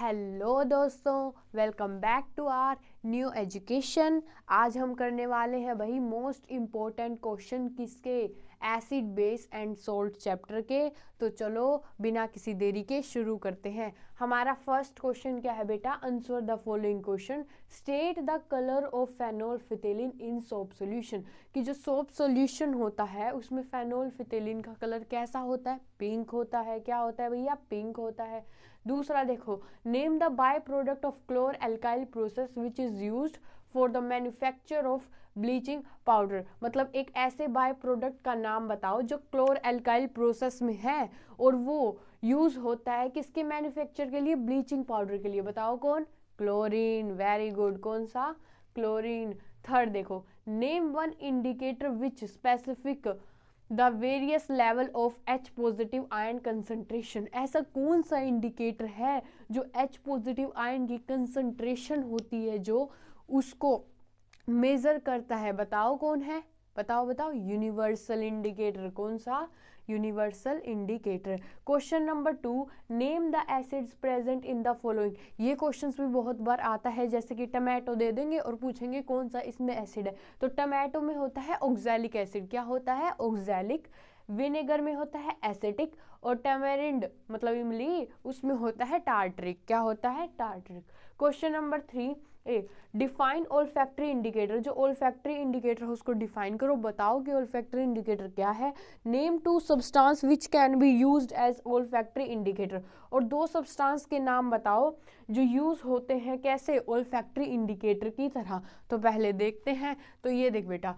Hello दोस्तों, welcome back to our new education. आज हम करने वाले हैं भाई मोस्ट इम्पोर्टेंट क्वेश्चन किसके, acid base and salt chapter के। तो चलो बिना किसी देरी के शुरू करते हैं। हमारा फर्स्ट क्वेश्चन क्या है बेटा, answer the following question. State the colour of phenolphthalein in soap solution. कि जो सोप सॉल्यूशन होता है उसमें फेनोल फिथिलीन का कलर कैसा होता है, पिंक होता है। क्या होता है भैया, पिंक होता है। दूसरा देखो, name the by product of chlor alkali process which is used for the manufacture of bleaching powder. मतलब एक ऐसे बाय प्रोडक्ट का नाम बताओ जो क्लोर एल्काइल प्रोसेस में है और वो यूज होता है किसके मैन्युफैक्चर के लिए, ब्लीचिंग पाउडर के लिए। बताओ कौन, क्लोरीन। वेरी गुड, कौन सा, क्लोरीन। थर्ड देखो, name one indicator which specific the various level of H positive ion concentration. ऐसा कौन सा इंडिकेटर है जो H पॉजिटिव आयन की कंसंट्रेशन होती है जो उसको मेजर करता है। बताओ कौन है, बताओ बताओ। Universal indicator. कौन सा, universal indicator. Question number 2, name the acids present in the following. ये क्वेश्चंस भी बहुत बार आता है, जैसे कि टमाटो दे देंगे और पूछेंगे कौन सा इसमें एसिड है। तो टमाटो में होता है ऑक्सैलिक एसिड। क्या होता है, ऑक्सैलिक। विनेगर में होता है एसिटिक। और टैमेरिंड मतलब इमली, उसमें होता है टार्टरिक। क्या होता है, टार्टरिक। क्वेश्चन नंबर 3 ए, डिफाइन ओल्फैक्टरी इंडिकेटर। जो ओल्फैक्टरी इंडिकेटर है उसको डिफाइन करो। बताओ कि ओल्फैक्टरी इंडिकेटर क्या है। Name two substance which can be used as olfactory indicator. और दो सब्सटेंस के नाम बताओ जो यूज होते हैं कैसे, ओल्फैक्टरी इंडिकेटर की तरह। तो पहले देखते हैं। तो ये देख बेटा,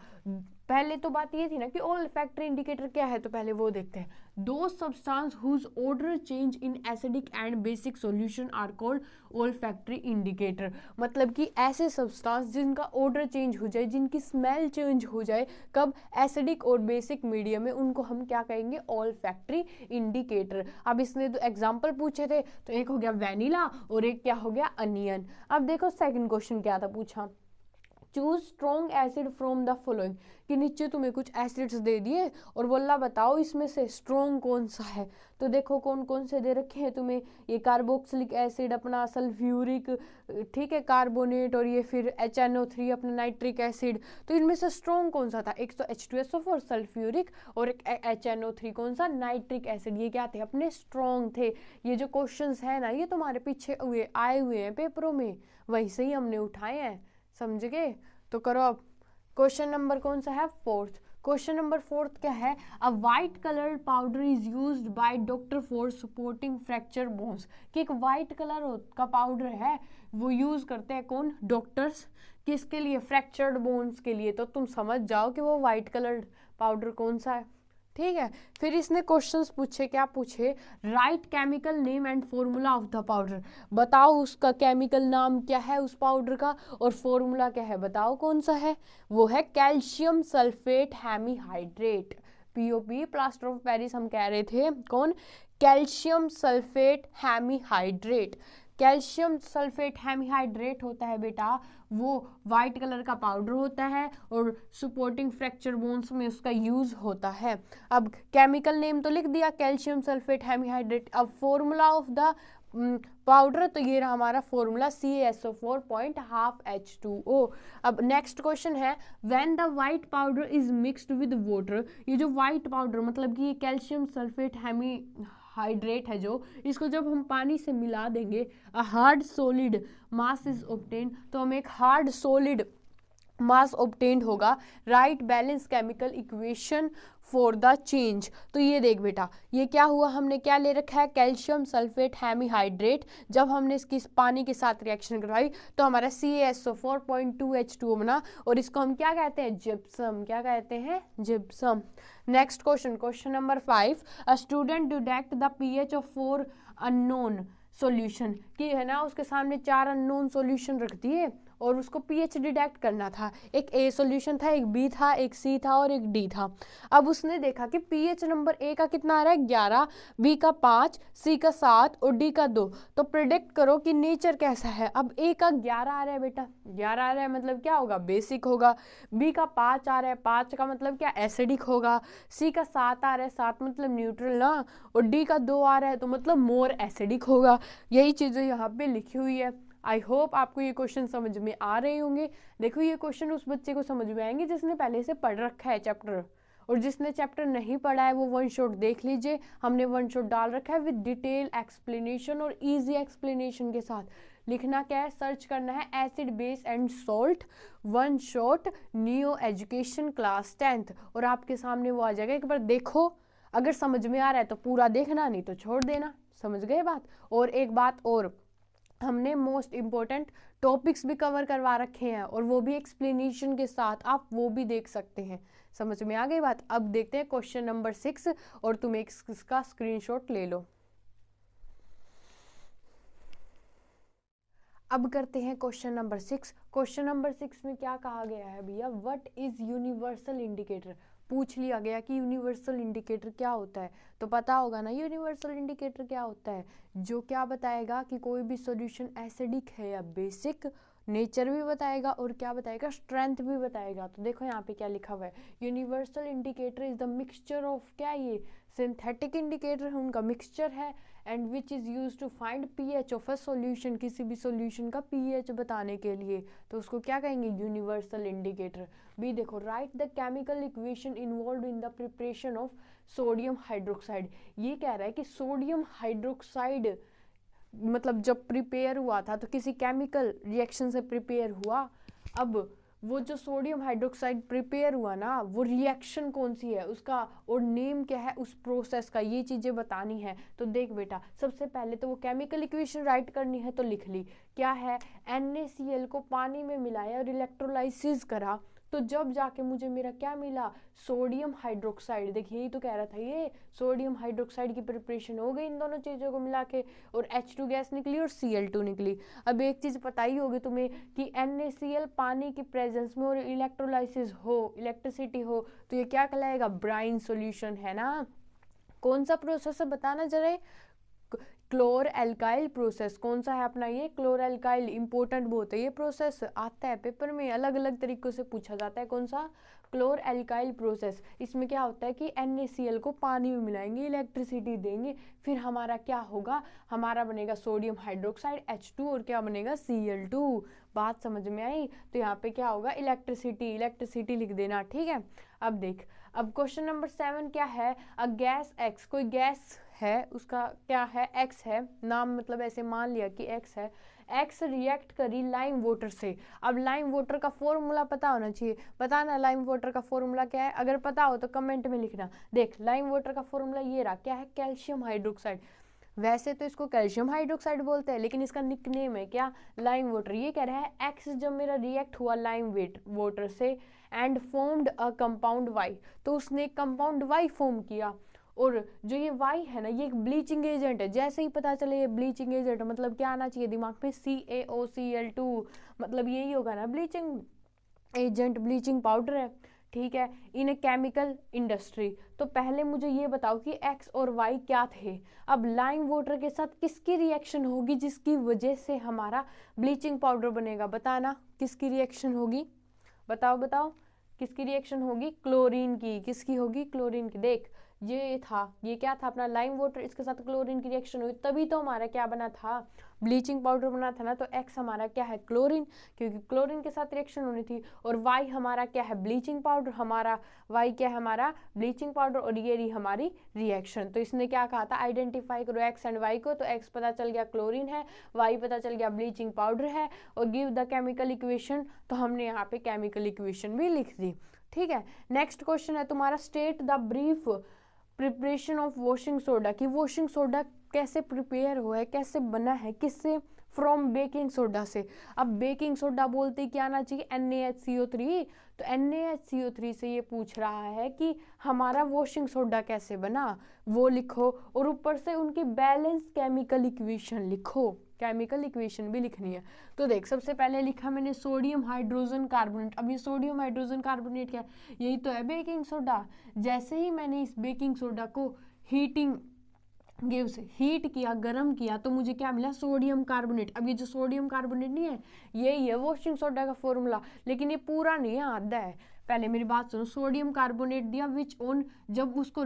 पहले तो बात ये थी ना कि ओल्फैक्टरी इंडिकेटर क्या है, तो पहले वो देखते हैं। दो substance whose odour change in acidic and basic solution are called olfactory indicator. मतलब कि ऐसे सब्सटेंस जिनका ऑर्डर चेंज हो जाए, जिनकी स्मेल चेंज हो जाए, कब, एसिडिक और बेसिक मीडियम में, उनको हम क्या कहेंगे, ओल्फैक्टरी इंडिकेटर। अब इसने तो एग्जाम्पल पूछे थे, तो एक हो गया वैनिला और एक क्या हो गया, अनियन। अब देखो सेकंड क्वेश्चन क्या था पूछा, choose strong acid from the following. कि नीचे तुम्हें कुछ एसिड्स दे दिए और बोला बताओ इसमें से स्ट्रॉन्ग कौन सा है। तो देखो कौन कौन से दे रखे हैं तुम्हें, ये कार्बोक्सिलिक एसिड अपना, सल्फ्यूरिक, ठीक है, कार्बोनेट, और ये फिर HNO3 अपना नाइट्रिक एसिड। तो इनमें से स्ट्रॉन्ग कौन सा था, एक तो H2SO4 सल्फ्यूरिक और एक HNO3 कौन सा, नाइट्रिक एसिड। ये क्या थे, अपने स्ट्रॉन्ग थे। ये जो क्वेश्चंस है ना, ये तुम्हारे पीछे आए हुए हैं पेपरों में, वही से ही हमने उठाए हैं, समझ गए। तो करो अब क्वेश्चन नंबर कौन सा है, फोर्थ। क्वेश्चन नंबर फोर्थ क्या है, अ white coloured powder is used by doctor for supporting fracture bones. कि एक वाइट कलर का पाउडर है, वो यूज करते हैं कौन, डॉक्टर्स, किसके लिए, फ्रैक्चर्ड बोन्स के लिए। तो तुम समझ जाओ कि वो वाइट कलर्ड पाउडर कौन सा है, ठीक है। फिर इसने क्वेश्चंस पूछे, क्या पूछे, right chemical name and formula of the powder. बताओ उसका केमिकल नाम क्या है उस पाउडर का, और फॉर्मूला क्या है, बताओ कौन सा है। वो है calcium sulphate hemihydrate, POP, plaster of Paris हम कह रहे थे, कौन, calcium sulphate hemihydrate. Calcium sulphate hemihydrate होता है बेटा, वो वाइट कलर का पाउडर होता है और सपोर्टिंग फ्रैक्चर बोन्स में उसका यूज होता है। अब केमिकल नेम तो लिख दिया, कैल्शियम सल्फेट हेमीहाइड्रेट। अब फॉर्मूला ऑफ द पाउडर, तो ये रहा हमारा फॉर्मूला, CaSO4.12H2O। अब नेक्स्ट क्वेश्चन है, when the white powder is mixed with water. ये जो व्हाइट पाउडर मतलब कि ये कैल्शियम सल्फेट हेमीहाइड्रेट है, जो इसको जब हम पानी से मिला देंगे, a hard solid mass is obtain. तो हम एक हार्ड सॉलिड मास ऑब्टेन्ड होगा। Right balance chemical equation for the change. तो ये देख बेटा, ये क्या हुआ, हमने क्या ले रखा है, कैल्शियम सल्फेट हेमीहाइड्रेट। जब हमने इसकी पानी के साथ रिएक्शन करवाई तो हमारा CaSO4.2H2O बना, और इसको हम क्या कहते हैं, जिप्सम। क्या कहते हैं, gypsum. Next question, question number 5, a student detect the pH of 4 unknown solution. कि है ना, उसके सामने 4 अननोन सॉल्यूशन रख दिए और उसको pH डिटेक्ट करना था। एक A सॉल्यूशन था, एक B था, एक C था और एक D था। अब उसने देखा कि pH नंबर A का कितना आ रहा है 11, B का 5, C का 7 और D का 2। तो प्रिडिक्ट करो कि नेचर कैसा है। अब A का 11 आ रहा है बेटा, 11 आ रहा है मतलब क्या होगा, बेसिक होगा। B का 5 आ रहा है, 5 का मतलब क्या, एसिडिक होगा। C का 7 आ रहा है, 7 मतलब न्यूट्रल ना। और D का 2 आ रहा है तो मतलब मोर एसिडिक होगा। यही चीज़ें यहाँ पे लिखी हुई है। आई होप आपको ये क्वेश्चन समझ में आ रहे होंगे। देखो ये क्वेश्चन उस बच्चे को समझ में आएंगे जिसने पहले से पढ़ रखा है चैप्टर, और जिसने चैप्टर नहीं पढ़ा है वो वन शॉट देख लीजिए। हमने वन शॉट डाल रखा है विद डिटेल एक्सप्लेनेशन और इजी एक्सप्लेनेशन के साथ। लिखना क्या है, सर्च करना है acid base and salt one shot new education class 10th, और आपके सामने वो आ जाएगा। एक बार देखो, अगर समझ में आ रहा है तो पूरा देखना, नहीं तो छोड़ देना। समझ गए बात। और एक बात और, हमने मोस्ट इम्पोर्टेंट टॉपिक्स भी कवर करवा रखे हैं और वो भी एक्सप्लेनेशन के साथ, आप वो भी देख सकते हैं। समझ में आ गई बात। अब देखते हैं क्वेश्चन नंबर 6 और तुम एक इसका स्क्रीनशॉट ले लो। अब करते हैं क्वेश्चन नंबर 6। क्वेश्चन नंबर 6 में क्या कहा गया है भैया, व्हाट इज यूनिवर्सल इंडिकेटर। पूछ लिया गया कि यूनिवर्सल इंडिकेटर क्या होता है, तो पता होगा ना यूनिवर्सल इंडिकेटर क्या होता है। जो क्या बताएगा कि कोई भी सॉल्यूशन एसिडिक है या बेसिक, नेचर भी बताएगा और क्या बताएगा, स्ट्रेंथ भी बताएगा। तो देखो यहाँ पे क्या लिखा हुआ है, universal indicator is the mixture of, क्या ये सिंथेटिक इंडिकेटर है, उनका मिक्सचर है, and which is use to find pH of a solution, किसी भी सॉल्यूशन का pH बताने के लिए, तो उसको क्या कहेंगे, यूनिवर्सल इंडिकेटर। भी देखो, right the chemical equation involve in the preparation of sodium hydroxide. ये कह रहा है कि सोडियम हाइड्रोक्साइड मतलब जब प्रिपेयर हुआ था तो किसी केमिकल रिएक्शन से प्रिपेयर हुआ। अब वो जो सोडियम हाइड्रोक्साइड प्रिपेयर हुआ ना, वो रिएक्शन कौन सी है उसका, और नेम क्या है उस प्रोसेस का, ये चीज़ें बतानी है। तो देख बेटा, सबसे पहले तो वो केमिकल इक्वेशन राइट करनी है, तो लिख ली। क्या है, NaCl को पानी में मिलाया और इलेक्ट्रोलाइसिस करा, तो जब जाके मुझे मेरा क्या मिला, सोडियम हाइड्रोक्साइड। देखिए यही तो कह रहा था, ये सोडियम हाइड्रोक्साइड की प्रिपरेशन हो गई इन दोनों चीज़ों को मिला के, और H2 गैस निकली और Cl2 निकली। अब एक चीज़ पता ही होगी तुम्हें कि NaCl पानी की प्रेजेंस में और इलेक्ट्रोलाइसिस हो, इलेक्ट्रिसिटी हो, तो ये क्या कहलाएगा, ब्राइन सॉल्यूशन है ना। कौन सा प्रोसेस है बताना जरा, क्लोर एल्काइल प्रोसेस। कौन सा है अपना ये, क्लोर एल्काइल। इंपॉर्टेंट बहुत है ये प्रोसेस, आता है पेपर में, अलग अलग तरीकों से पूछा जाता है। कौन सा, क्लोर एल्काइल प्रोसेस। इसमें क्या होता है कि NaCl को पानी में मिलाएंगे, इलेक्ट्रिसिटी देंगे, फिर हमारा क्या होगा, हमारा बनेगा सोडियम हाइड्रोक्साइड H2 और क्या बनेगा, Cl2। बात समझ में आई। तो यहाँ पे क्या होगा, इलेक्ट्रिसिटी, इलेक्ट्रिसिटी लिख देना, ठीक है। अब देख, अब क्वेश्चन नंबर 7 क्या है, अ गैस X, कोई गैस है, उसका क्या है, X है, नाम मतलब ऐसे मान लिया कि X है। X रिएक्ट करी लाइम वाटर से। अब लाइम वाटर का फॉर्मूला पता होना चाहिए, बताना लाइम वाटर का फॉर्मूला क्या है, अगर पता हो तो कमेंट में लिखना। देख, लाइम वाटर का फॉर्मूला ये रहा, क्या है, कैल्शियम हाइड्रोक्साइड। वैसे तो इसको कैल्शियम हाइड्रोक्साइड बोलते हैं, लेकिन इसका निकनेम है क्या, लाइम वाटर। ये कह रहा है X जब मेरा रिएक्ट हुआ लाइम वाटर से and formed a compound Y, तो उसने कंपाउंड Y फॉर्म किया, और जो ये Y है ना, ये एक ब्लीचिंग एजेंट है। जैसे ही पता चले ये ब्लीचिंग एजेंट, मतलब क्या आना चाहिए दिमाग में, CaOCl2, मतलब यही होगा ना ब्लीचिंग एजेंट, ब्लीचिंग पाउडर है, ठीक है, इन ए केमिकल इंडस्ट्री। तो पहले मुझे ये बताओ कि X और Y क्या थे। अब लाइम वाटर के साथ किसकी रिएक्शन होगी जिसकी वजह से हमारा ब्लीचिंग पाउडर बनेगा, बताना किसकी रिएक्शन होगी, बताओ बताओ किसकी रिएक्शन होगी, क्लोरीन की। किसकी होगी, क्लोरीन की। देख, ये था, ये क्या था अपना लाइम वाटर, इसके साथ क्लोरीन की रिएक्शन हुई, तभी तो हमारा क्या बना था, ब्लीचिंग पाउडर बना था ना। तो X हमारा क्या है, क्लोरीन, क्योंकि क्लोरीन के साथ रिएक्शन होनी थी। और Y हमारा क्या है, ब्लीचिंग पाउडर, हमारा Y क्या है, हमारा ब्लीचिंग पाउडर, और ये रही हमारी रिएक्शन। तो इसने क्या कहा था, आइडेंटिफाई करो X एंड Y को। तो X पता चल गया क्लोरीन है, Y पता चल गया ब्लीचिंग पाउडर है, और गिव द केमिकल इक्वेशन, तो हमने यहाँ पे केमिकल इक्वेशन भी लिख दी, ठीक है। नेक्स्ट क्वेश्चन है तुम्हारा, state the brief preparation of washing soda, कि वॉशिंग सोडा कैसे प्रिपेयर हुआ है, कैसे बना है, किससे, फ्रॉम बेकिंग सोडा से। अब बेकिंग सोडा बोलते ही क्या आना चाहिए, NaHCO3। तो NaHCO3 से ये पूछ रहा है कि हमारा वॉशिंग सोडा कैसे बना, वो लिखो, और ऊपर से उनकी बैलेंस केमिकल इक्वेशन लिखो। केमिकल इक्वेशन भी लिखनी है। तो देख, सबसे पहले लिखा मैंने सोडियम हाइड्रोजन कार्बोनेट। अब ये सोडियम हाइड्रोजन कार्बोनेट क्या है? यही तो है बेकिंग सोडा। जैसे ही मैंने इस बेकिंग सोडा को हीट किया, गर्म किया, तो मुझे क्या मिला? Sodium carbonate. अब ये जो सोडियम कार्बोनेट नहीं है, यही है वॉशिंग सोडा का फॉर्मूला, लेकिन ये पूरा नहीं है, आधा है। पहले मेरी बात सुनो, सोडियम कार्बोनेट दिया विच ऑन, जब उसको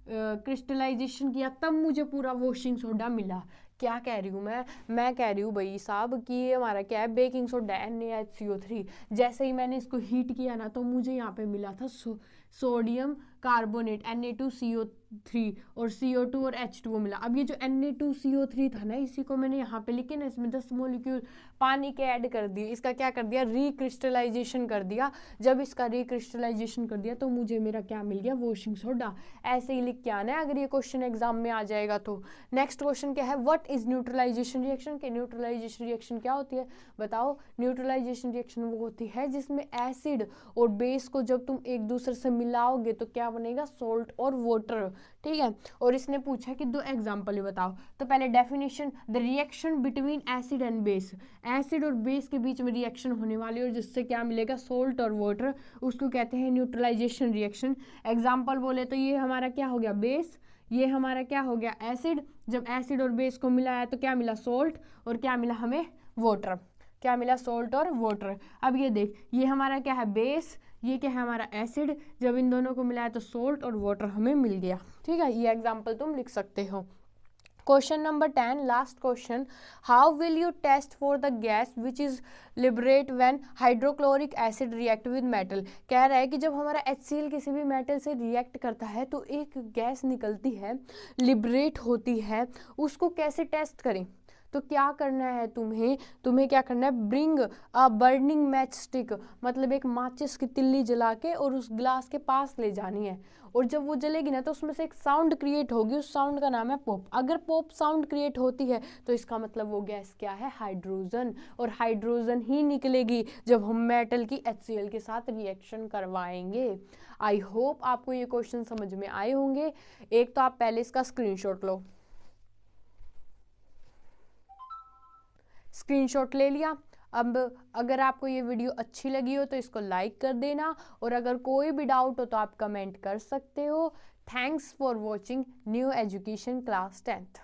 क्रिस्टलाइजेशन किया तब मुझे पूरा वॉशिंग सोडा मिला। क्या कह रही हूँ मैं कह रही हूँ भाई साहब कि ये हमारा क्या है? Baking soda NaHCO3। जैसे ही मैंने इसको हीट किया ना, तो मुझे यहाँ पे मिला था सोडियम कार्बोनेट Na2CO3 और CO2 और H2O मिला। अब ये जो Na2CO3 था ना, इसी को मैंने यहाँ पे लिखे ना, इसमें 10 मोलिक्यूल पानी के ऐड कर दिए, इसका क्या कर दिया? रिक्रिस्टलाइजेशन कर दिया। जब इसका रिक्रिस्टलाइजेशन कर दिया तो मुझे मेरा क्या मिल गया? Washing soda. ऐसे ही लिख के आना है अगर ये क्वेश्चन एग्जाम में आ जाएगा तो। नेक्स्ट क्वेश्चन क्या है? What is neutralisation reaction? के न्यूट्रलाइजेशन रिएक्शन क्या होती है? बताओ। न्यूट्रलाइजेशन रिएक्शन वो होती है जिसमें एसिड और बेस को जब तुम एक दूसरे से मिलाओगे तो क्या बनेगा? सॉल्ट और वाटर। ठीक है। और इसने पूछा कि 2 एग्जाम्पल बताओ। तो पहले definition, the reaction between acid and base, acid और बेस के बीच में रिएक्शन होने वाली और जिससे क्या मिलेगा? सॉल्ट और वाटर, उसको कहते हैं न्यूट्रलाइजेशन रिएक्शन। एग्जाम्पल बोले तो ये हमारा क्या हो गया? बेस। ये हमारा क्या हो गया? एसिड। जब एसिड और बेस को मिलाया तो क्या मिला? सॉल्ट। और क्या मिला हमें? वाटर। क्या मिला? सॉल्ट और वाटर। अब ये देख, ये हमारा क्या है? बेस। ये क्या है? हमारा एसिड। जब इन दोनों को मिलाया तो सॉल्ट और वाटर हमें मिल गया। ठीक है, ये एग्जाम्पल तुम लिख सकते हो। Question number 10, last question. How will you test for the gas which is liberate when hydrochloric acid react with metal? कह रहा है कि जब हमारा HCl किसी भी मेटल से रिएक्ट करता है तो एक गैस निकलती है, लिबरेट होती है, उसको कैसे टेस्ट करें? तो क्या करना है तुम्हें क्या करना है? Bring a burning match stick, मतलब एक माचिस की तिल्ली जला के और उस ग्लास के पास ले जानी है, और जब वो जलेगी ना तो उसमें से एक साउंड क्रिएट होगी, उस साउंड का नाम है पॉप। अगर पॉप साउंड क्रिएट होती है तो इसका मतलब वो गैस क्या है? हाइड्रोजन। और हाइड्रोजन ही निकलेगी जब हम मेटल की HCl के साथ रिएक्शन करवाएंगे। आई होप आपको ये क्वेश्चन समझ में आए होंगे। एक तो आप पहले इसका स्क्रीनशॉट लो। स्क्रीनशॉट ले लिया। अब अगर आपको ये वीडियो अच्छी लगी हो तो इसको लाइक कर देना, और अगर कोई भी डाउट हो तो आप कमेंट कर सकते हो। Thanks for watching new education class 10th।